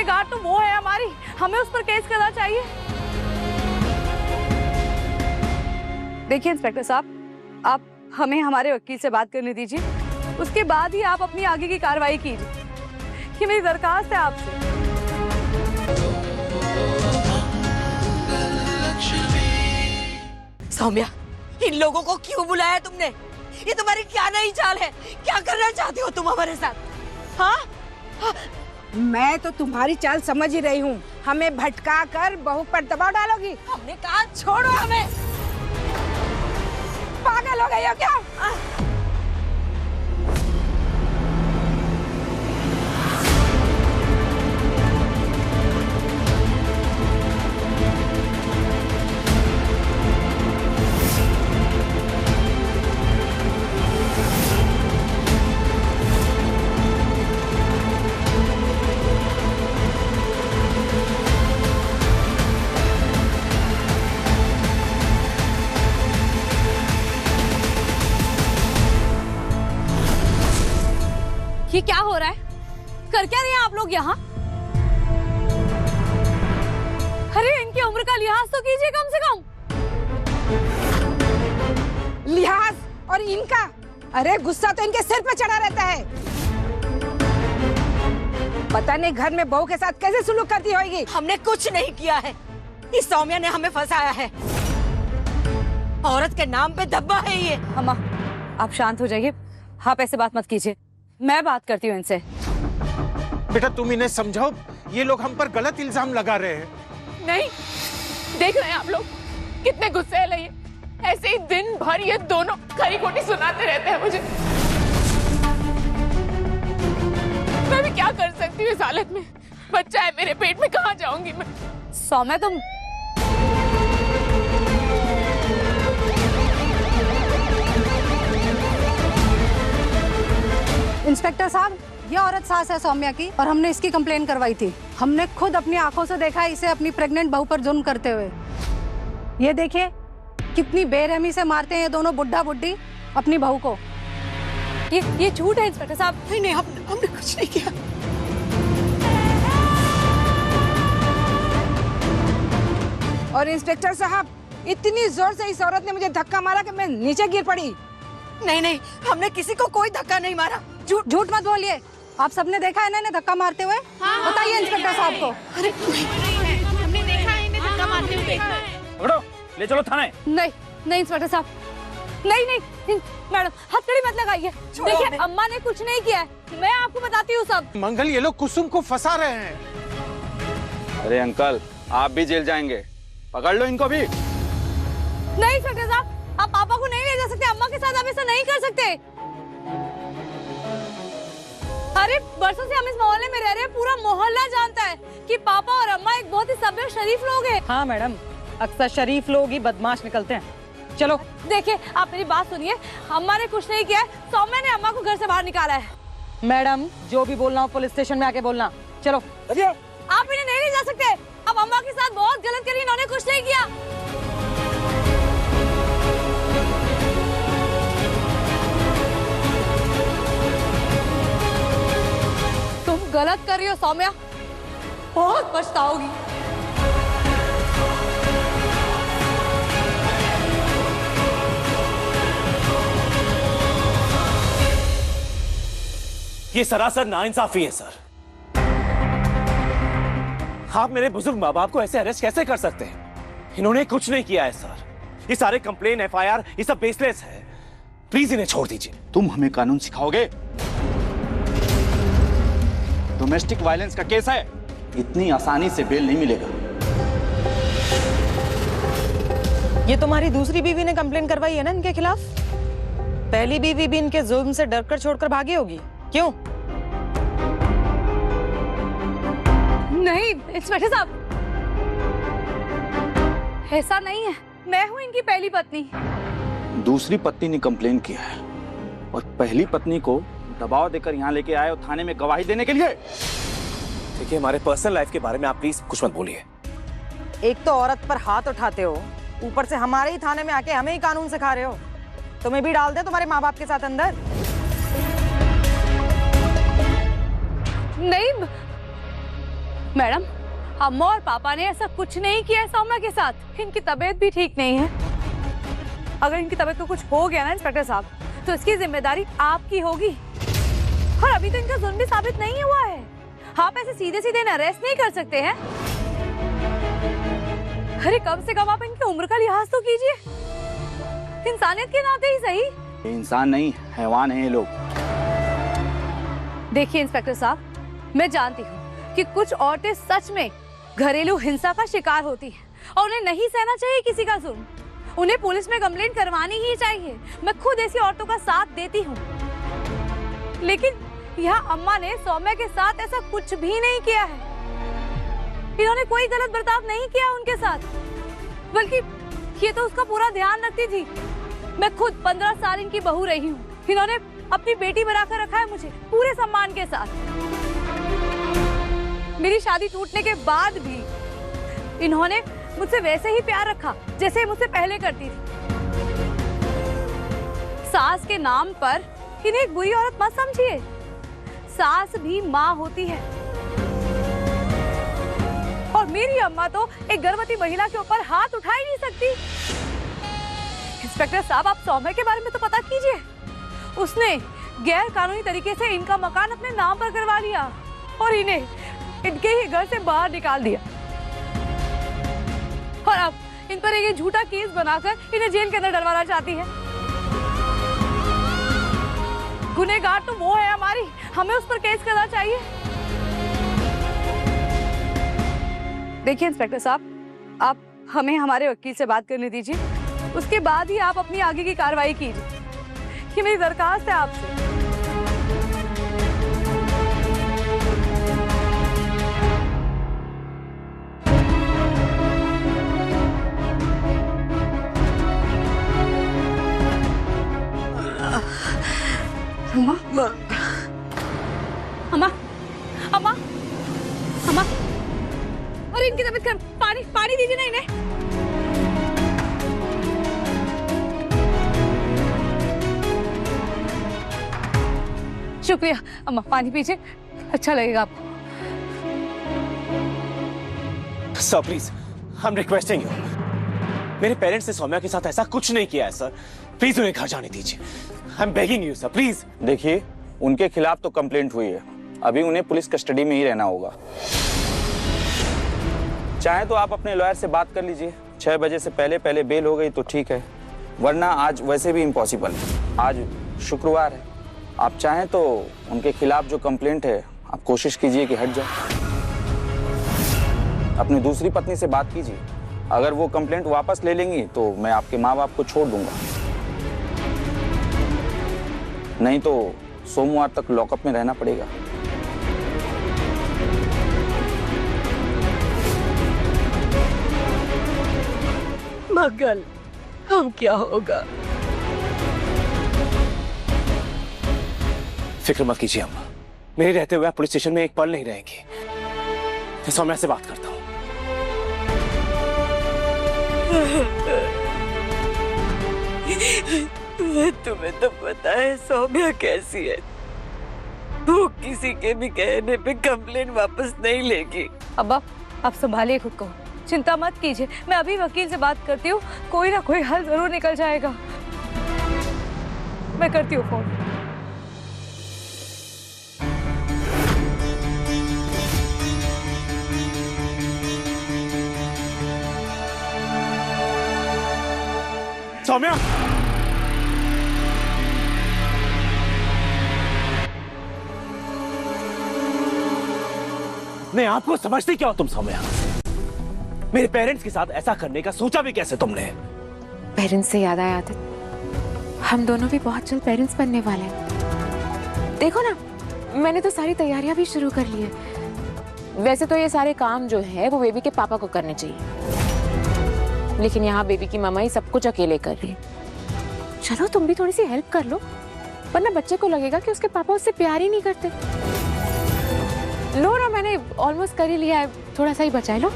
गुनहगार तो वो है हमारी, हमें उस पर केस करना चाहिए। देखिए इंस्पेक्टर साहब, आप हमें हमारे वकील से बात करने दीजिए, उसके बाद ही आप अपनी आगे की कार्रवाई कीजिए। ये मेरी दरखास्त है आपसे। सौम्या, इन लोगों को क्यों बुलाया तुमने? ये तुम्हारी क्या नई चाल है? क्या करना चाहती हो तुम हमारे साथ? हाँ? मैं तो तुम्हारी चाल समझ ही रही हूँ। हमें भटका कर बहू पर दबाव डालोगी। हमने कहा छोड़ो हमें। पागल हो गई हो क्या? ये क्या हो रहा है? कर क्या रहे हैं आप लोग यहाँ? अरे इनकी उम्र का लिहाज तो कीजिए कम से कम। लिहाज और इनका? अरे गुस्सा तो इनके सिर पे चढ़ा रहता है। पता नहीं घर में बहू के साथ कैसे सुलूक करती होगी। हमने कुछ नहीं किया है, इस सौम्या ने हमें फंसाया है। औरत के नाम पे धब्बा है ये। अम्मा आप शांत हो जाइए, आप ऐसे बात मत कीजिए, मैं बात करती हूँ इनसे। बेटा तुम इन्हें समझाओ, ये लोग हम पर गलत इल्जाम लगा रहे हैं। नहीं, देख रहे हैं आप लोग कितने गुस्से है ये। ऐसे ही दिन भर ये दोनों खरी खोटी सुनाते रहते हैं मुझे। मैं भी क्या कर सकती हूँ इस हालत में? बच्चा है मेरे पेट में, कहाँ जाऊंगी मैं? सौम्या तुम इंस्पेक्टर साहब, ये औरत सास है सौम्या की और हमने इसकी कंप्लेन करवाई थी। हमने खुद अपनी आंखों से देखा इसे अपनी प्रेग्नेंट बहू पर जुल्म करते हुए। ये देखिए कितनी बेरहमी से मारते हैं ये दोनों बुढ़ा बुढ़ी अपनी बहू को। ये झूठ है इंस्पेक्टर साहब। नहीं, हमने कुछ नहीं किया। और इंस्पेक्टर साहब, इतनी जोर से इस औरत ने मुझे धक्का मारा कि मैं नीचे गिर पड़ी। नहीं, हमने किसी को कोई धक्का नहीं मारा। झूठ मत बोलिए, आप सबने देखा है ना इन्हें धक्का मारते हुए? बताइए इंस्पेक्टर साहब को। हमने देखा है इन्हें धक्का मारते हुए। पकड़ो, ले चलो थाने। नहीं इंस्पेक्टर साहब, नहीं मैडम हथकड़ी मत लगाइए। देखिए अम्मा ने कुछ नहीं किया है, मैं आपको बताती हूँ सब। मंगल, ये लोग कुसुम को फंसा रहे हैं। अरे अंकल, आप भी जेल जाएंगे, पकड़ लो इनको भी। नहीं इंस्पेक्टर साहब, आप पापा को नहीं ले जा सकते, अम्मा के साथ आप ऐसा नहीं कर सकते। अरे बरसों से हम इस मोहल्ले में रह रहे हैं, पूरा मोहल्ला जानता है कि पापा और अम्मा एक बहुत ही सभ्य शरीफ लोग हैं। हाँ मैडम, अक्सर शरीफ लोग ही बदमाश निकलते हैं। चलो देखिए आप मेरी बात सुनिए, अम्मा ने कुछ नहीं किया है, सौम्या ने अम्मा को घर से बाहर निकाला है। मैडम, जो भी बोलना हो पुलिस स्टेशन में आके बोलना। चलो। आप इन्हें नहीं ले जा सकते, अब अम्मा के साथ बहुत गलत करी, इन्होंने कुछ नहीं किया। तुम गलत कर रही हो सौम्या, बहुत पछताओगी। ये सरासर नाइंसाफी है सर। आप मेरे बुजुर्ग माँ बाप को ऐसे अरेस्ट कैसे कर सकते हैं? इन्होंने कुछ नहीं किया है सर। ये सारे कंप्लेन, एफआईआर, ये सब बेसलेस है। प्लीज इन्हें छोड़ दीजिए। तुम हमें कानून सिखाओगे? डोमेस्टिक वायलेंस का केस है, इतनी आसानी से बेल नहीं मिलेगा। ये तुम्हारी दूसरी बीवी ने कंप्लेन करवाई है ना इनके खिलाफ? पहली बीवी भी इनके जुल्म से डरकर छोड़कर भागी होगी, क्यों? नहीं इंस्पेक्टर साहब, ऐसा नहीं है, मैं हूँ इनकी पहली पत्नी। दूसरी पत्नी ने कंप्लेन किया है और पहली पत्नी को दबाव देकर यहाँ लेके आए और थाने में गवाही देने के लिए। देखिए, हमारे पर्सनल लाइफ के बारे में आप प्लीज कुछ मत बोलिए। एक तो औरत पर हाथ उठाते हो, ऊपर से हमारे ही थाने में आके हमें ही कानून सिखा रहे हो। तुम्हें भी डाल दे तुम्हारे माँ बाप के साथ अंदर। नहीं मैडम, अम्मा और पापा ने ऐसा कुछ नहीं किया है सौम्या के साथ। इनकी तबीयत भी ठीक नहीं है। अगर इनकी तबीयत को कुछ हो गया ना इंस्पेक्टर साहब, तो इसकी जिम्मेदारी आपकी होगी। और अभी तो इनका जुर्म भी साबित नहीं हुआ है। आप ऐसे सीधे सीधे अरेस्ट नहीं कर सकते हैं। अरे कम से कम आप इनकी उम्र का लिहाज तो कीजिए, इंसानियत के नाते ही सही। ये इंसान नहीं, हैवान है ये लोग। देखिए इंस्पेक्टर साहब, मैं जानती हूँ कि कुछ औरतें सच में घरेलू हिंसा का शिकार होती हैं और उन्हें नहीं सहना चाहिए किसी का जुर्म। उन्हें पुलिस में कंप्लेंट करवानी ही चाहिए। मैं खुद ऐसी औरतों का साथ देती हूँ। लेकिन यहाँ अम्मा ने सौम्या के साथ ऐसा कुछ भी नहीं किया है। इन्होंने कोई गलत बर्ताव नहीं किया उनके साथ, बल्कि ये तो उसका पूरा ध्यान रखती थी। मैं खुद 15 साल इनकी बहू रही हूँ। इन्होंने अपनी बेटी बनाकर रखा है मुझे पूरे सम्मान के साथ। मेरी शादी टूटने के बाद भी इन्होंने मुझसे वैसे ही प्यार रखा जैसे मुझसे पहले करती थी। सास के नाम पर इन्हें एक बुरी औरत मत समझिए। सास भी माँ होती है। और मेरी अम्मा तो एक गर्भवती महिला के ऊपर हाथ उठा ही नहीं सकती। इंस्पेक्टर साहब, आप सौम्या के बारे में तो पता कीजिए। उसने गैर कानूनी तरीके से इनका मकान अपने नाम पर करवा लिया और इन्हें इनके ही घर से बाहर निकाल दिया। और अब इन पर एक झूठा केस बनाकर इन्हें जेल के अंदर डलवाना चाहती है। गुनहगार तो वो है हमारी, हमें उस पर केस करना चाहिए। देखिए इंस्पेक्टर साहब, आप हमें हमारे वकील से बात करने दीजिए। उसके बाद ही आप अपनी आगे की कार्रवाई कीजिए। ये मेरी दरखास्त है आपसे। अम्मा, अम्मा, अम्मा, अम्मा, अरे इनकी तबीयत खराब। पानी दीजिए ना इन्हें। शुक्रिया अम्मा, पानी पीजिए, अच्छा लगेगा आपको। Sir please, I am requesting you. मेरे पेरेंट्स ने सौम्या के साथ ऐसा कुछ नहीं किया है सर। प्लीज उन्हें घर जाने दीजिए। I am begging you sir, please. देखिए, उनके खिलाफ तो कंप्लेंट हुई है। अभी उन्हें पुलिस कस्टडी में ही रहना होगा। चाहे तो आप अपने लॉयर से बात कर लीजिए। 6 बजे से पहले बेल हो गई तो ठीक है, वरना आज वैसे भी इम्पॉसिबल है। आज शुक्रवार है। आप चाहें तो उनके खिलाफ जो कंप्लेंट है, आप कोशिश कीजिए कि हट जाए। अपनी दूसरी पत्नी से बात कीजिए। अगर वो कंप्लेंट वापस ले लेंगी तो मैं आपके माँ बाप को छोड़ दूंगा, नहीं तो सोमवार तक लॉकअप में रहना पड़ेगा। मगल, हम क्या होगा? फिक्र मत कीजिए अम्मा, मेरे रहते हुए आप पुलिस स्टेशन में एक पल नहीं रहेंगी। मैं सौम्या से बात करता हूँ। तुम्हें तो पता है सौम्या कैसी है। वो किसी के भी कहने पे कंप्लेंट वापस नहीं लेगी। अब्बा, आप संभालिए खुद को, चिंता मत कीजिए। मैं अभी वकील से बात करती हूँ, कोई ना कोई हल जरूर निकल जाएगा। मैं करती हूँ फोन। सौम्या, नहीं आपको समझती क्या हो तुम सौम्या? मेरे पेरेंट्स के साथ ऐसा करने का सोचा भी कैसे तुमने? पेरेंट्स से याद आया आदित्य, हम दोनों भी बहुत जल्द पेरेंट्स बनने वाले हैं। देखो ना, मैंने तो सारी तैयारियां भी शुरू कर ली है। वैसे तो ये सारे काम जो है वो बेबी के पापा को करने चाहिए, लेकिन यहाँ बेबी की मामा ही सब कुछ अकेले कर रही है। चलो तुम भी थोड़ी सी हेल्प कर लो, वरना बच्चे को लगेगा कि उसके पापा उससे प्यार ही नहीं करते। लो ना, मैंने ऑलमोस्ट कर ही लिया है, थोड़ा सा ही बचा लो।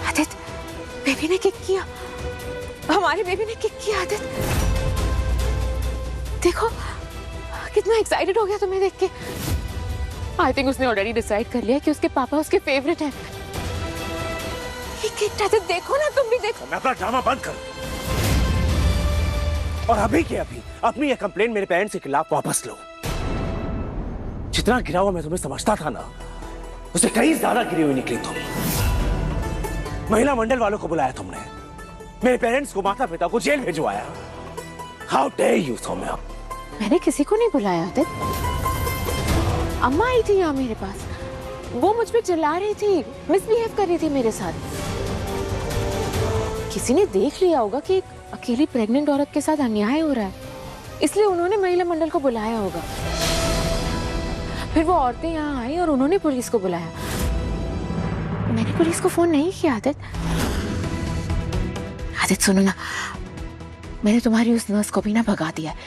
आदित्य, बेबी ने किक किया। हमारी बेबी ने किक की आदत। देखो कितना एक्साइटेड हो गया तुम्हें देख के। आई थिंक उसने ऑलरेडी डिसाइड कर लिया कि उसके पापा उसके फेवरेट हैं। ये किक आदत देखो ना, तुम भी देखो। मैं अपना ड्रामा बंद कर और अभी के अभी अपनी ये कंप्लेंट मेरे पेरेंट्स के खिलाफ वापस लो। जितना गिरा हुआ मैं तुम्हें समझता था ना, उससे कहीं ज्यादा गिरी हुई निकली तुम। महिला मंडल वालों को बुलाया तुमने, मेरे पेरेंट्स को, माता पिता को जेल भिजवाया। How dare you Saumya. मैंने किसी को नहीं बुलाया आदित्य। अम्मा आई थी यहाँ मेरे पास, वो मुझ पे चिल्ला रही थी, मिसबिहेव कर रही थी मेरे साथ। किसी ने देख लिया होगा कि एक अकेली प्रेग्नेंट औरत के साथ अन्याय हो रहा है, इसलिए उन्होंने महिला मंडल को बुलाया होगा। फिर वो औरतें यहाँ आई और उन्होंने पुलिस को बुलाया। मैंने पुलिस को फोन नहीं किया आदित्य। आदित्य सुनो ना, मैंने तुम्हारी उस नर्स को भी ना भगा दिया है।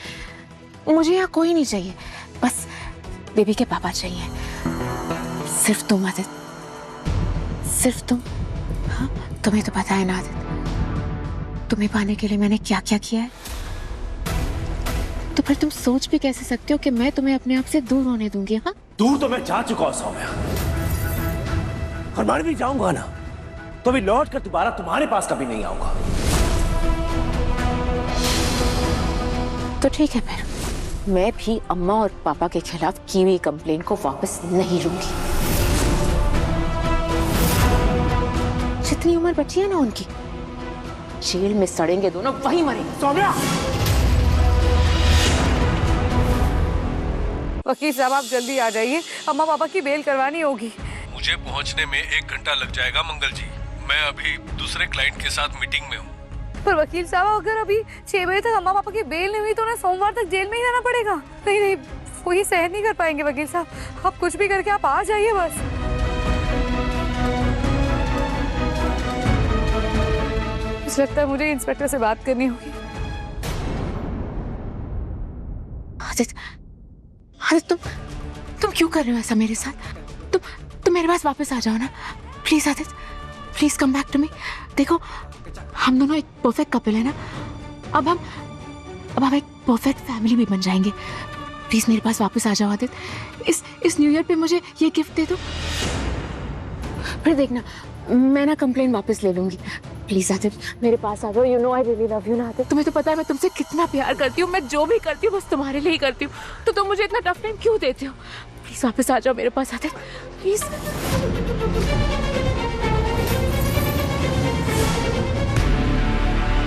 मुझे यहाँ कोई नहीं चाहिए, बस बेबी के पापा चाहिए। सिर्फ तुम आदित्य, सिर्फ तुम। हाँ, तुम्हें तो पता है ना आदित्य, तुम्हें पाने के लिए मैंने क्या क्या किया है। तो फिर तुम सोच भी कैसे सकते हो कि मैं तुम्हें अपने आप से दूर होने दूंगी? हाँ, दूर तो मैं जा चुका हूं सौम्या, और मर भी जाऊंगा ना तो भी लौट कर दोबारा तुम्हारे पास कभी नहीं आऊंगा। तो ठीक है, फिर मैं भी अम्मा और पापा के खिलाफ की हुई कंप्लेन को वापस नहीं लूंगी। जितनी उम्र बची है ना उनकी, जेल में सड़ेंगे दोनों, वहीं मरेंगे। सौम्या, वकील साहब आप जल्दी आ जाइए, अम्मा पापा की बेल करवानी होगी। मुझे पहुंचने में 1 घंटा लग जाएगा मंगल जी। मैं अभी दूसरे क्लाइंट के साथ मीटिंग में हूँ। पर वकील साहब अगर अभी 6 बजे तक अम्मा पापा की बेल नहीं हुई तो ना सोमवार तक जेल में ही रहना पड़ेगा। नहीं नहीं, वो ये सहन नहीं कर पाएंगे वकील साहब। आप कुछ भी करके आप आ जाइए बस। मुझे लगता है मुझे इंस्पेक्टर से बात करनी होगी। आदित्य, आदित्य तुम क्यों कर रहे हो ऐसा मेरे साथ? तुम मेरे पास वापस आ जाओ ना please. Aditya please come back to me. देखो हम दोनों एक परफेक्ट कपल है ना, अब हम एक परफेक्ट फैमिली भी बन जाएंगे। प्लीज मेरे पास वापस आ जाओ आदित्य। इस न्यू ईयर पे मुझे ये गिफ्ट दे दो, फिर देखना मैं ना कंप्लेन वापस ले लूंगी। प्लीज आदित्य मेरे पास आ जाओ। You know I really love you ना आदित्य। तुम्हें तो पता है मैं तुमसे कितना प्यार करती हूँ। मैं जो भी करती हूँ बस तुम्हारे लिए ही करती हूँ, तो तुम मुझे इतना टफ टाइम क्यों देते हो? प्लीज वापस आ जाओ मेरे पास आदित्य, प्लीज।